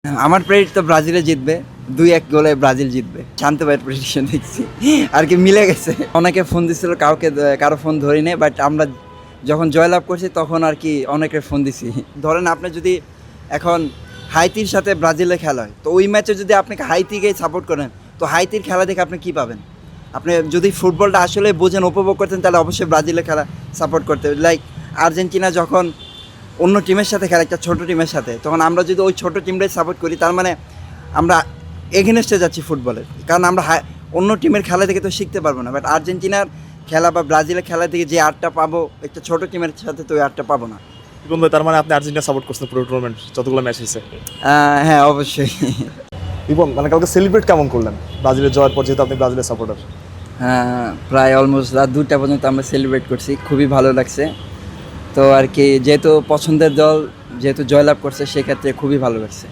আমার প্রেডিক্ট তো ব্রাজিলে জিতবে, 2-1 গোলে ব্রাজিল জিতবে। শান্ত ভাইয়ের প্রেডিকশন দেখছি আর কি মিলে গেছে। অনেকে ফোন দিছিল, কারো ফোন ধরি নেই, বাট আমরা যখন জয়লাভ করছি তখন আর কি অনেকের ফোন দিছি। ধরেন আপনি যদি এখন হাইতির সাথে ব্রাজিলের খেলা হয়, তো ওই ম্যাচে যদি আপনি হাইতিকে সাপোর্ট করেন, তো হাইতির খেলা দেখে আপনি কী পাবেন? আপনি যদি ফুটবলটা আসলে বোঝেন, উপভোগ করতেন, তাহলে অবশ্যই ব্রাজিলের খেলা সাপোর্ট করতে হবে। লাইক আর্জেন্টিনা যখন অন্য টিমের সাথে খেলে, একটা ছোটো টিমের সাথে, তখন আমরা যদি ওই ছোটো টিমটাই সাপোর্ট করি, তার মানে আমরা এগেনস্টে যাচ্ছি ফুটবলের। কারণ আমরা অন্য টিমের খেলা থেকে তো শিখতে পারবো না, বাট আর্জেন্টিনার খেলা বা ব্রাজিলের খেলা থেকে যে আটটা পাবো, একটা ছোটো টিমের সাথে তো ওই আটটা পাবো না। বন্ধু, তার মানে আপনি আর্জেন্টিনা সাপোর্ট করছেন পুরো টুর্নামেন্ট যতগুলো ম্যাচ হয়েছে? হ্যাঁ, অবশ্যই। এবং মানে কালকে সেলিব্রেট কেমন করলেন ব্রাজিলের জয়ের পর, যেহেতু আপনি ব্রাজিলের সাপোর্টার? হ্যাঁ, প্রায় অলমোস্ট রাত 2টা পর্যন্ত আমরা সেলিব্রেট করছি, খুবই ভালো লাগছে। তো আর কি, যেহেতু পছন্দের দল যেহেতু জয়লাভ করছে, সেক্ষেত্রে খুবই ভালো লাগছে।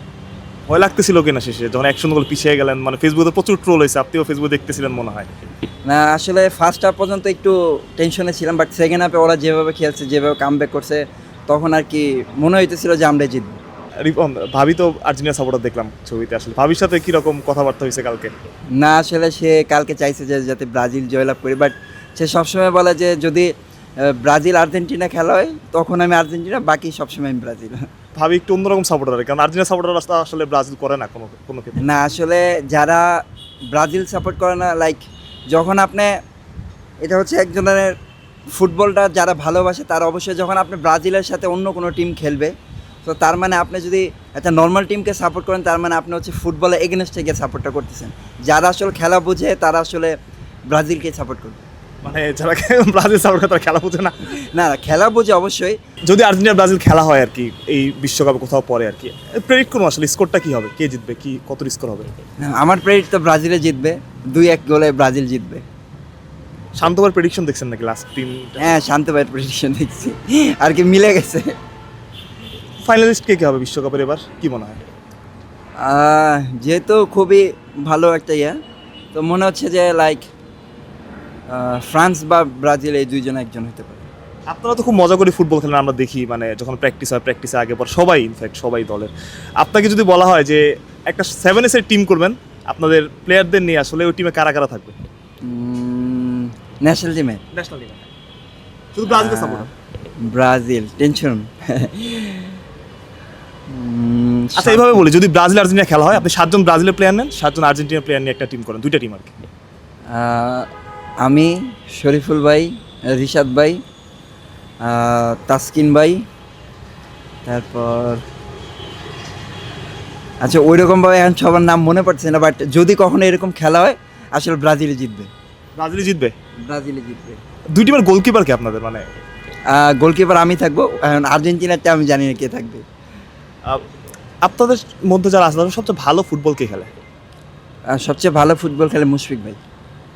ভয় লাগতেছিল কিনা শেষে যখন 1-0 গোল পিছিয়ে গেলেন? মানে ফেসবুকে প্রচুর ট্রোল হয়েছে, আপনিও ফেসবুকে দেখতেছিলেন মনে হয়। না, আসলে ফার্স্ট হাফ পর্যন্ত একটু টেনশনে ছিলাম, বাট সেকেন্ড হাফে ওরা যেভাবে খেলছে, যেভাবে কামব্যাক করছে, তখন আর কি মনে হইতেছিল যে আমরা জিতব। রিপন, ভাবি তো আর্জেন্টিনা সাপোর্টার দেখলাম ছবিতে, আসলে ভাবির সাথে কীরকম কথাবার্তা হয়েছে কালকে? না, আসলে সে কালকে চাইছে যে যাতে ব্রাজিল জয়লাভ করি, বাট সে সবসময় বলে যে যদি ব্রাজিল আর্জেন্টিনা খেলা হয় তখন আমি আর্জেন্টিনা, বাকি সবসময় আমি ব্রাজিল। ভাবি একটু অন্যরকম সাপোর্টার, কারণ আর্জেন্টিনা সাপোর্টার আসলে ব্রাজিল করে না কোনো ক্ষেত্রে। না, আসলে যারা ব্রাজিল সাপোর্ট করে না, লাইক যখন আপনি, এটা হচ্ছে একজনের ফুটবলটা যারা ভালোবাসে, তারা অবশ্যই যখন আপনি ব্রাজিলের সাথে অন্য কোনো টিম খেলবে, তো তার মানে আপনি যদি একটা নর্মাল টিমকে সাপোর্ট করেন, তার মানে আপনি হচ্ছে ফুটবলে এগেনস্টে গিয়ে সাপোর্টটা করতেছেন। যারা আসলে খেলা বুঝে তারা আসলে ব্রাজিলকে সাপোর্ট করবে। মানে যারা ব্রাজিল সাপোর্ট করে তারা খেলা বোঝে না? না, খেলা বুঝে অবশ্যই। যদি আর্জেন্টিনা ব্রাজিল খেলা হয় আর কি এই বিশ্বকাপে কোথাও পরে আর কি, প্রেডিক্ট করুন আসলে স্কোরটা কী হবে, কে জিতবে, কি কত স্কোর হবে? আমার প্রেডিক্ট তো ব্রাজিলে জিতবে, 2-1 গোলে ব্রাজিল জিতবে। শান্তবার প্রেডিকশন দেখছেন নাকি লাস্ট টিম? হ্যাঁ, শান্ত ভাইয়ের প্রেডিকশন দেখছি আর কি মিলে গেছে। ফাইনালিস্ট কে হবে বিশ্বকাপের এবার, কি মনে হয়? যেহেতু খুবই ভালো একটা তো মনে হচ্ছে যে লাইক ফ্রান্স বা ব্রাজিল, এই দুইজন একজন হতে পারে। আপনারা তো খুব মজা করে ফুটবল খেলেন, আমরা দেখি, মানে যখন প্র্যাকটিস হয়, প্র্যাকটিসে আগে পর সবাই, ইনফ্যাক্ট সবাই দলের। আপনাকে যদি বলা হয় যে একটা 7 টিম করবেন আপনাদের প্লেয়ারদের নিয়ে, আসলে ওই টিমে কারা কারা থাকবে? ন্যাশনাল টিমে ন্যাশনাল টিমে শুধু ব্রাজিলের সাপোর্টার? Brazil tension. আচ্ছা, এইভাবে বলি, যদি ব্রাজিল আর্জেন্টিনা খেলা হয়, আপনি 7জন ব্রাজিলের প্লেয়ার নেন, 7জন আর্জেন্টিনা প্লেয়ার নিয়ে একটা টিম করেন, দুইটা টিম আর কি। আমি, শরীফুল ভাই, রিশাদ ভাই, তাসকিন ভাই, তারপর আচ্ছা ওইরকমভাবে এখন সবার নাম মনে পড়ছে না, বাট যদি কখনো এরকম খেলা হয়, আসলে ব্রাজিলে জিতবে। ব্রাজিলই জিতবে? ব্রাজিলে জিতবে। দুই টিমের গোলকিপার কে আপনাদের? মানে গোলকিপার আমি থাকবো, এখন আর্জেন্টিনারটা আমি জানি না কে থাকবে। আপনাদের মধ্যে যারা আছে তাদের সবচেয়ে ভালো ফুটবল কে খেলে? সবচেয়ে ভালো ফুটবল খেলে মুশফিক ভাই।